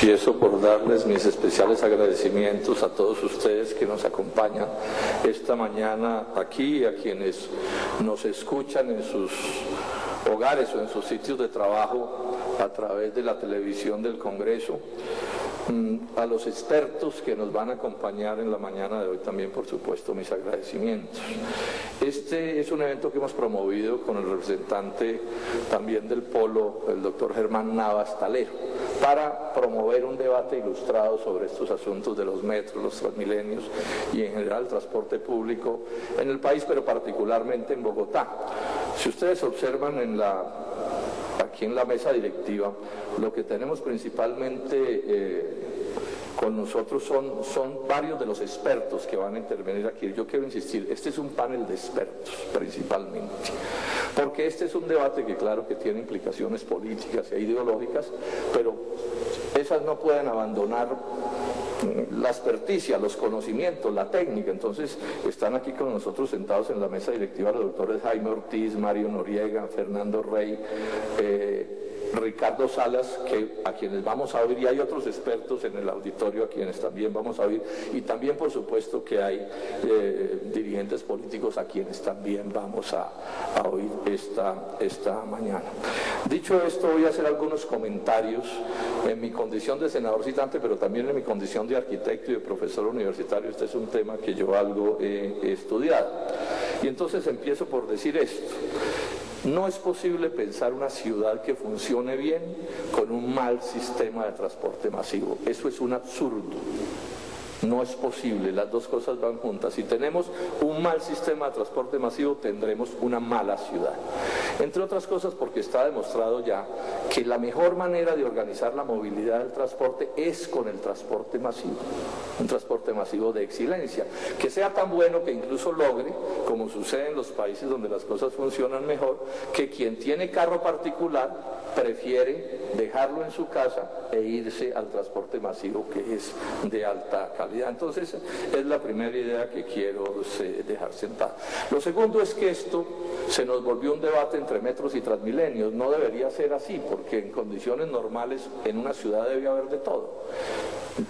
Empiezo por darles mis especiales agradecimientos a todos ustedes que nos acompañan esta mañana aquí y a quienes nos escuchan en sus hogares o en sus sitios de trabajo a través de la televisión del Congreso, a los expertos que nos van a acompañar en la mañana de hoy también, por supuesto, mis agradecimientos. Este es un evento que hemos promovido con el representante también del Polo, el doctor Germán Navas Talero, para promover un debate ilustrado sobre estos asuntos de los metros, los Transmilenios y en general el transporte público en el país, pero particularmente en Bogotá. Si ustedes observan aquí en la mesa directiva, lo que tenemos principalmente con nosotros son varios de los expertos que van a intervenir aquí. Yo quiero insistir, este es un panel de expertos principalmente, porque este es un debate que claro que tiene implicaciones políticas e ideológicas, pero esas no pueden abandonar la experticia, los conocimientos, la técnica. Entonces están aquí con nosotros sentados en la mesa directiva los doctores Jaime Ortiz, Mario Noriega, Fernando Rey, Ricardo Salas, a quienes vamos a oír, y hay otros expertos en el auditorio a quienes también vamos a oír, y también por supuesto que hay dirigentes políticos a quienes también vamos a oír esta mañana. Dicho esto, voy a hacer algunos comentarios en mi condición de senador citante, pero también en mi condición de arquitecto y de profesor universitario. Este es un tema que yo algo he estudiado. Y entonces empiezo por decir esto. No es posible pensar una ciudad que funcione bien con un mal sistema de transporte masivo. Eso es un absurdo. No es posible, las dos cosas van juntas. Si tenemos un mal sistema de transporte masivo, tendremos una mala ciudad. Entre otras cosas porque está demostrado ya que la mejor manera de organizar la movilidad del transporte es con el transporte masivo. Un transporte masivo de excelencia, que sea tan bueno que incluso logre, como sucede en los países donde las cosas funcionan mejor, que quien tiene carro particular prefiere dejarlo en su casa e irse al transporte masivo, que es de alta calidad. Entonces es la primera idea que quiero dejar sentada. Lo segundo es que esto se nos volvió un debate entre metros y transmilenios. No debería ser así, porque en condiciones normales en una ciudad debe haber de todo: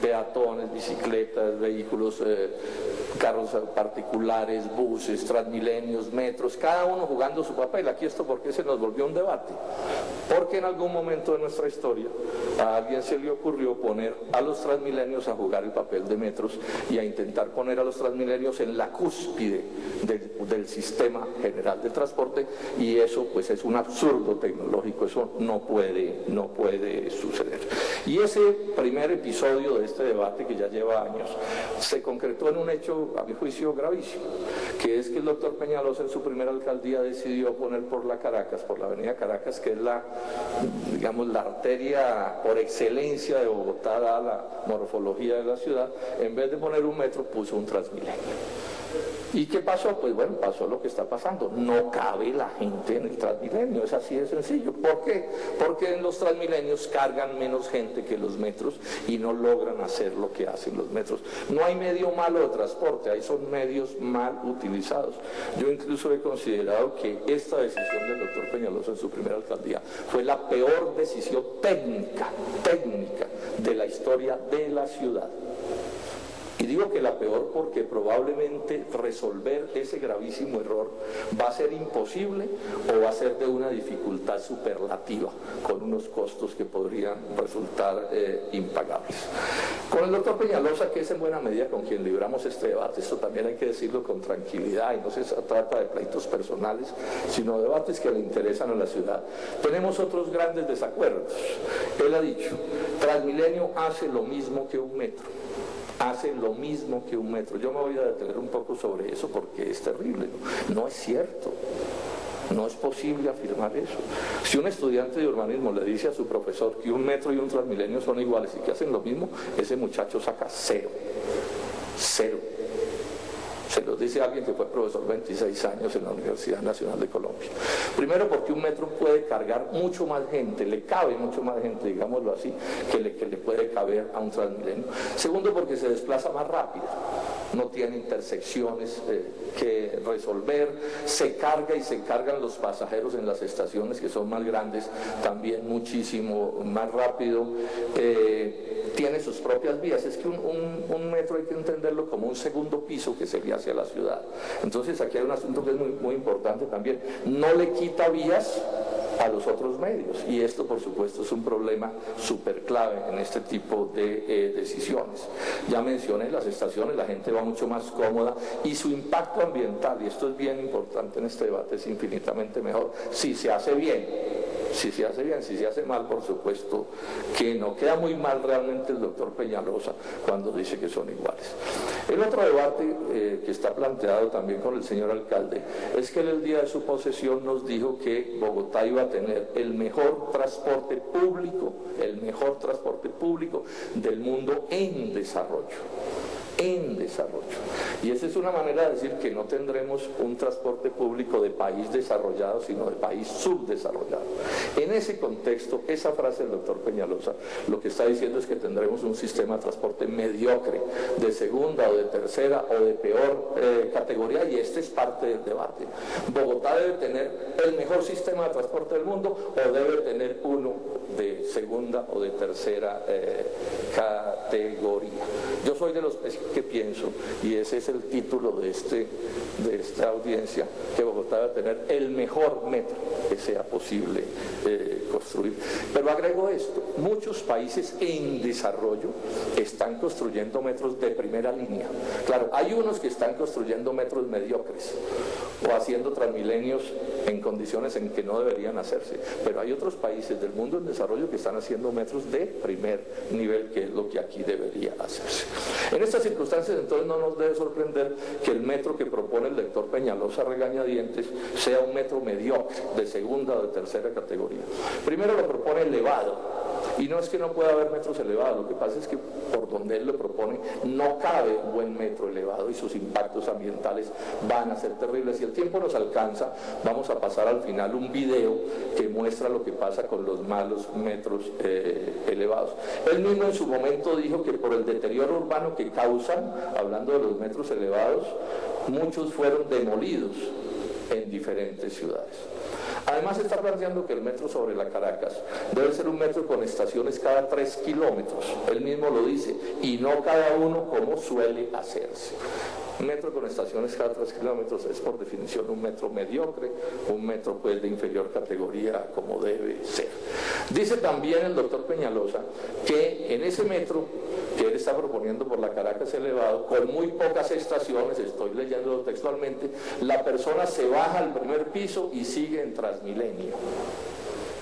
peatones, bicicletas, vehículos, carros particulares, buses, transmilenios, metros, cada uno jugando su papel. Aquí esto, ¿por qué se nos volvió un debate? Porque en algún momento de nuestra historia a alguien se le ocurrió poner a los transmilenios a jugar el papel de metros y a intentar poner a los transmilenios en la cúspide del sistema general de transporte, y eso pues es un absurdo tecnológico. Eso no puede suceder. Y ese primer episodio de este debate, que ya lleva años, se concretó en un hecho, a mi juicio, gravísimo, que es que el doctor Peñalosa en su primera alcaldía decidió poner por la avenida Caracas, que es la arteria por excelencia de Bogotá, dada la morfología de la ciudad, en vez de poner un metro, puso un Transmilenio. ¿Y qué pasó? Pues bueno, pasó lo que está pasando. No cabe la gente en el Transmilenio, es así de sencillo. ¿Por qué? Porque en los Transmilenios cargan menos gente que los metros y no logran hacer lo que hacen los metros. No hay medio malo de transporte, ahí son medios mal utilizados. Yo incluso he considerado que esta decisión del doctor Peñalosa en su primera alcaldía fue la peor decisión técnica de la historia de la ciudad. Y digo que la peor porque probablemente resolver ese gravísimo error va a ser imposible o va a ser de una dificultad superlativa, con unos costos que podrían resultar impagables. Con el doctor Peñalosa, que es en buena medida con quien libramos este debate, esto también hay que decirlo con tranquilidad, y no se trata de pleitos personales, sino debates que le interesan a la ciudad. Tenemos otros grandes desacuerdos. Él ha dicho, Transmilenio hace lo mismo que un metro. Hace lo mismo que un metro. Yo me voy a detener un poco sobre eso porque es terrible. No es cierto. No es posible afirmar eso. Si un estudiante de urbanismo le dice a su profesor que un metro y un Transmilenio son iguales y que hacen lo mismo, ese muchacho saca cero. Cero. Se los dice alguien que fue profesor 26 años en la Universidad Nacional de Colombia. Primero porque un metro puede cargar mucho más gente, le cabe mucho más gente, digámoslo así, que le puede caber a un Transmilenio. Segundo porque se desplaza más rápido. no tiene intersecciones que resolver, se carga y se cargan los pasajeros en las estaciones que son más grandes, también muchísimo más rápido, tiene sus propias vías. Es que un metro hay que entenderlo como un segundo piso que sería hacia la ciudad. Entonces aquí hay un asunto que es muy importante también, no le quita vías a los otros medios, y esto por supuesto es un problema súper clave en este tipo de decisiones. Ya mencioné las estaciones, la gente va mucho más cómoda y su impacto ambiental, y esto es bien importante en este debate, es infinitamente mejor si se hace bien. Si se hace bien, si se hace mal, por supuesto que no. Queda muy mal realmente el doctor Peñalosa cuando dice que son iguales. El otro debate que está planteado también con el señor alcalde es que él el día de su posesión nos dijo que Bogotá iba a tener el mejor transporte público del mundo en desarrollo. Y esa es una manera de decir que no tendremos un transporte público de país desarrollado, sino de país subdesarrollado. En ese contexto, esa frase del doctor Peñalosa lo que está diciendo es que tendremos un sistema de transporte mediocre, de segunda o de tercera o de peor categoría, y este es parte del debate. Bogotá debe tener el mejor sistema de transporte del mundo o debe tener uno de segunda o de tercera categoría. Yo soy de los que pienso, y ese es el título de esta audiencia, que Bogotá debe tener el mejor metro que sea posible construir. Pero agrego esto, muchos países en desarrollo están construyendo metros de primera línea. Claro, hay unos que están construyendo metros mediocres o haciendo transmilenios en condiciones en que no deberían hacerse, pero hay otros países del mundo en desarrollo que están haciendo metros de primer nivel, que es lo que aquí debería hacerse. En estas circunstancias, entonces, no nos debe sorprender que el metro que propone el doctor Peñalosa regañadientes sea un metro mediocre, de segunda o de tercera categoría. Primero lo propone elevado, y no es que no pueda haber metros elevados, lo que pasa es que por donde él lo propone no cabe un buen metro elevado y sus impactos ambientales van a ser terribles. Si el tiempo nos alcanza, vamos a pasar al final un video que muestra lo que pasa con los malos metros elevados. Él mismo en su momento dijo que por el deterioro urbano que causan, hablando de los metros elevados, muchos fueron demolidos en diferentes ciudades. Además está planteando que el metro sobre la Caracas debe ser un metro con estaciones cada 3 kilómetros, él mismo lo dice, y no cada uno como suele hacerse. Un metro con estaciones cada 3 kilómetros es por definición un metro mediocre, un metro pues de inferior categoría como debe ser. Dice también el doctor Peñalosa que en ese metro que él está proponiendo por la Caracas elevado, con muy pocas estaciones, estoy leyendo textualmente, la persona se baja al primer piso y sigue en Transmilenio.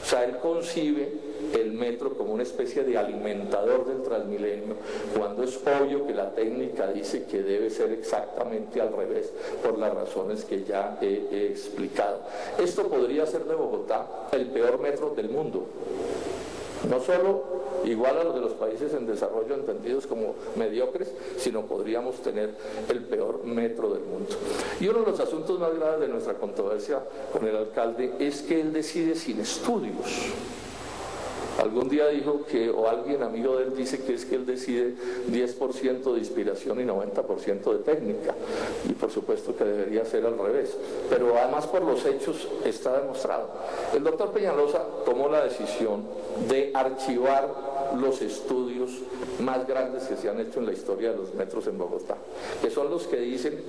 O sea, él concibe el metro como una especie de alimentador del Transmilenio, cuando es obvio que la técnica dice que debe ser exactamente al revés, por las razones que ya he explicado. Esto podría ser de Bogotá el peor metro del mundo, no solo igual a los de los países en desarrollo entendidos como mediocres, sino podríamos tener el peor metro del mundo. Y uno de los asuntos más graves de nuestra controversia con el alcalde es que él decide sin estudios. Algún día dijo que, o alguien amigo de él dice que es que él decide 10% de inspiración y 90% de técnica, y por supuesto que debería ser al revés, pero además por los hechos está demostrado. El doctor Peñalosa tomó la decisión de archivar los estudios más grandes que se han hecho en la historia de los metros en Bogotá, que son los que dicen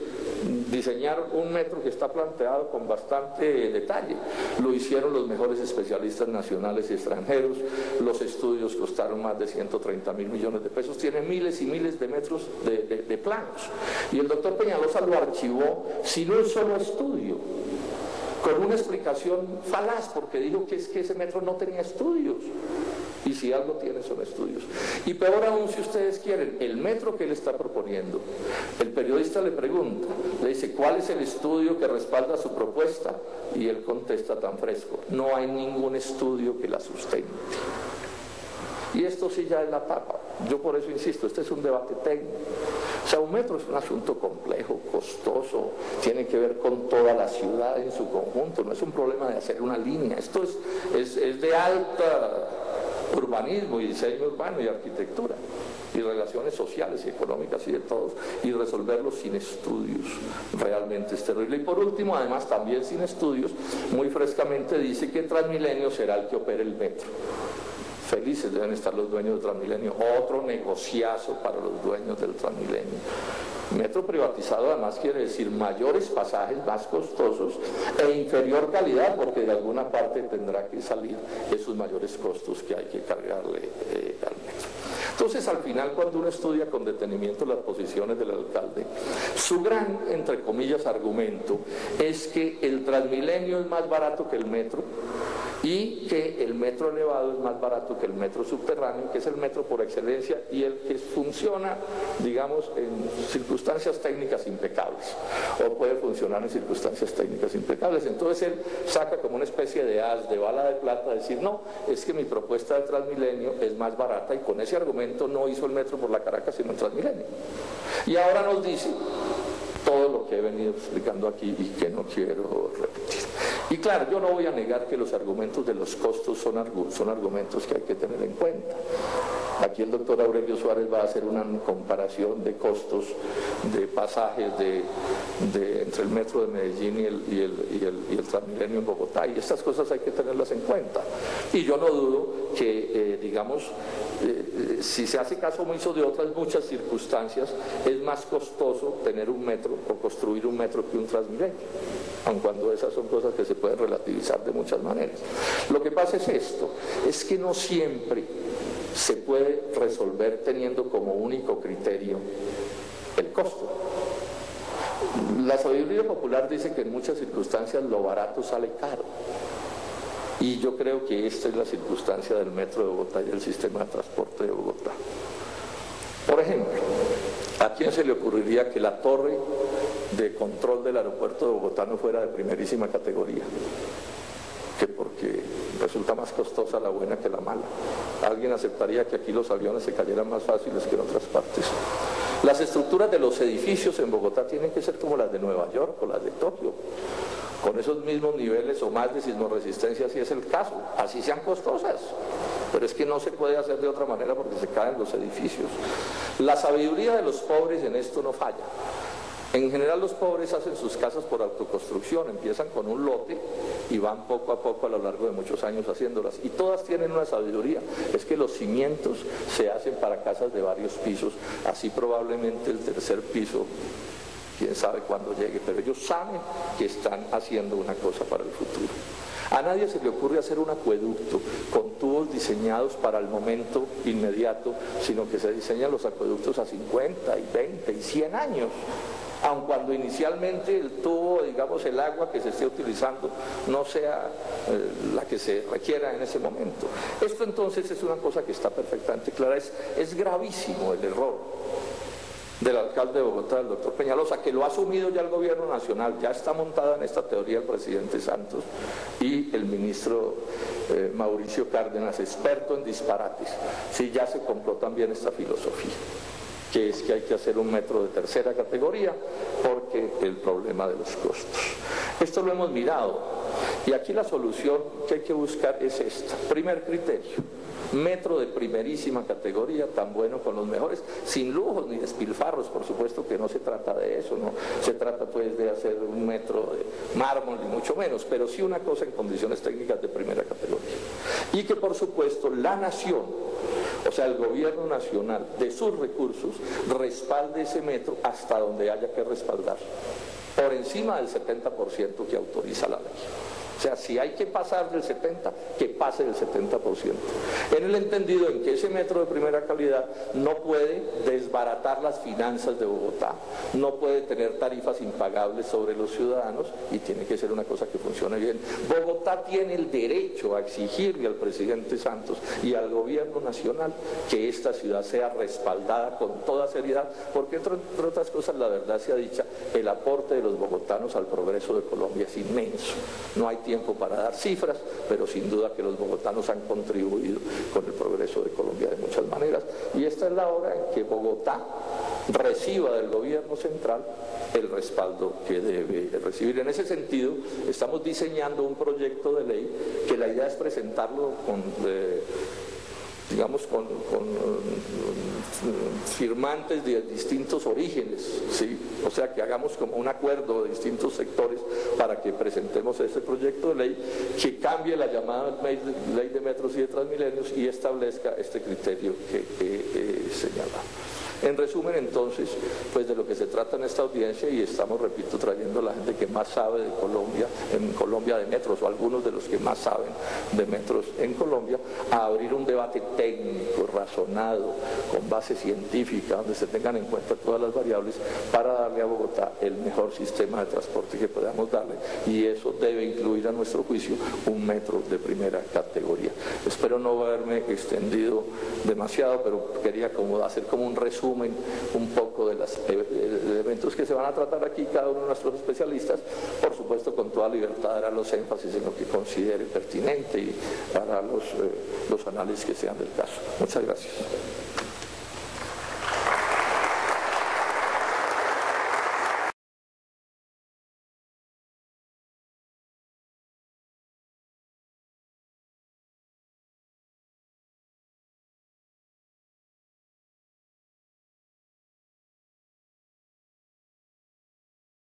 diseñar un metro que está planteado con bastante detalle. Lo hicieron los mejores especialistas nacionales y extranjeros, los estudios costaron más de 130.000 millones de pesos, tiene miles y miles de metros de planos, y el doctor Peñalosa lo archivó sin un solo estudio, con una explicación falaz, porque dijo que es que ese metro no tenía estudios. Y si algo tiene son estudios. Y peor aún, si ustedes quieren, el metro que él está proponiendo, el periodista le pregunta, le dice, ¿cuál es el estudio que respalda su propuesta? Y él contesta tan fresco, no hay ningún estudio que la sustente. Y esto sí ya es la tapa. Yo por eso insisto, este es un debate técnico. O sea, un metro es un asunto complejo, costoso, tiene que ver con toda la ciudad en su conjunto, no es un problema de hacer una línea, esto es de alta urbanismo y diseño urbano y arquitectura. y relaciones sociales y económicas y de todos, y resolverlo sin estudios. Realmente es terrible. Y por último, además, también sin estudios, muy frescamente dice que Transmilenio será el que opere el metro. Felices deben estar los dueños del Transmilenio. Otro negociazo para los dueños del Transmilenio. Metro privatizado además quiere decir mayores pasajes, más costosos e inferior calidad, porque de alguna parte tendrá que salir esos mayores costos que hay que cargarle al metro. Entonces, al final, cuando uno estudia con detenimiento las posiciones del alcalde, su gran, entre comillas, argumento es que el Transmilenio es más barato que el metro y que el metro elevado es más barato que el metro subterráneo, que es el metro por excelencia y el que funciona, digamos, en circunstancias técnicas impecables, o puede funcionar en circunstancias técnicas impecables. Entonces él saca como una especie de as, de bala de plata, decir, no, es que mi propuesta de Transmilenio es más barata, y con ese argumento no hizo el metro por la Caracas, sino el Transmilenio. Y ahora nos dice todo lo que he venido explicando aquí y que no quiero repetir. Y claro, yo no voy a negar que los argumentos de los costos son argumentos que hay que tener en cuenta. Aquí el doctor Aurelio Suárez va a hacer una comparación de costos de pasajes entre el metro de Medellín y el Transmilenio en Bogotá, y estas cosas hay que tenerlas en cuenta. Y yo no dudo que, si se hace caso omiso de otras muchas circunstancias, es más costoso tener un metro o construir un metro que un Transmilenio, aun cuando esas son cosas que se pueden relativizar de muchas maneras. Lo que pasa es esto, es que no siempre se puede resolver teniendo como único criterio el costo. La sabiduría popular dice que en muchas circunstancias lo barato sale caro, y yo creo que esta es la circunstancia del metro de Bogotá y del sistema de transporte de Bogotá. Por ejemplo, ¿a quién se le ocurriría que la torre de control del aeropuerto de Bogotá no fuera de primerísima categoría? Que porque resulta más costosa la buena que la mala. ¿Alguien aceptaría que aquí los aviones se cayeran más fáciles que en otras partes? Las estructuras de los edificios en Bogotá tienen que ser como las de Nueva York o las de Tokio, con esos mismos niveles o más de sismorresistencia, si es el caso, así sean costosas, pero es que no se puede hacer de otra manera porque se caen los edificios. La sabiduría de los pobres en esto no falla. En general los pobres hacen sus casas por autoconstrucción, empiezan con un lote y van poco a poco a lo largo de muchos años haciéndolas, y todas tienen una sabiduría, es que los cimientos se hacen para casas de varios pisos, así probablemente el tercer piso, quién sabe cuándo llegue, pero ellos saben que están haciendo una cosa para el futuro. A nadie se le ocurre hacer un acueducto con tubos diseñados para el momento inmediato, sino que se diseñan los acueductos a 50 y 20 y 100 años. Aun cuando inicialmente el tubo, digamos, el agua que se esté utilizando no sea la que se requiera en ese momento. Esto entonces es una cosa que está perfectamente clara. Es gravísimo el error del alcalde de Bogotá, el doctor Peñalosa, que lo ha asumido ya el gobierno nacional, ya está montada en esta teoría el presidente Santos y el ministro Mauricio Cárdenas, experto en disparates. Sí, ya se compró también esta filosofía, que es que hay que hacer un metro de tercera categoría porque el problema de los costos. Esto lo hemos mirado y aquí la solución que hay que buscar es esta. Primer criterio, metro de primerísima categoría, tan bueno, con los mejores, sin lujos ni despilfarros, por supuesto que no se trata de eso, no se trata pues de hacer un metro de mármol ni mucho menos, pero sí una cosa en condiciones técnicas de primera categoría. Y que por supuesto la nación, o sea el gobierno nacional, de sus recursos, respalde ese metro hasta donde haya que respaldar, por encima del 70% que autoriza la ley. O sea, si hay que pasar del 70%, que pase del 70%. En el entendido en que ese metro de primera calidad no puede desbaratar las finanzas de Bogotá, no puede tener tarifas impagables sobre los ciudadanos y tiene que ser una cosa que funcione bien. Bogotá tiene el derecho a exigirle al presidente Santos y al gobierno nacional que esta ciudad sea respaldada con toda seriedad, porque entre otras cosas, la verdad sea dicha, el aporte de los bogotanos al progreso de Colombia es inmenso. No hay tiempo para dar cifras, pero sin duda que los bogotanos han contribuido con el progreso de Colombia de muchas maneras, y esta es la hora en que Bogotá reciba del gobierno central el respaldo que debe recibir. En ese sentido, estamos diseñando un proyecto de ley que la idea es presentarlo digamos, con firmantes de distintos orígenes, ¿sí? O sea, que hagamos como un acuerdo de distintos sectores para que presentemos ese proyecto de ley que cambie la llamada ley de metros y de Transmilenios y establezca este criterio que he señalado. En resumen, entonces, pues de lo que se trata en esta audiencia, y estamos, repito, trayendo a la gente que más sabe de Colombia, en Colombia de metros, o algunos de los que más saben de metros en Colombia, a abrir un debate técnico, razonado, con base científica, donde se tengan en cuenta todas las variables, para darle a Bogotá el mejor sistema de transporte que podamos darle, y eso debe incluir, a nuestro juicio, un metro de primera categoría. Espero no haberme extendido demasiado, pero quería hacer como un resumen un poco de los elementos que se van a tratar aquí, cada uno de nuestros especialistas, por supuesto con toda libertad dará los énfasis en lo que considere pertinente y para los análisis que sean del caso. Muchas gracias.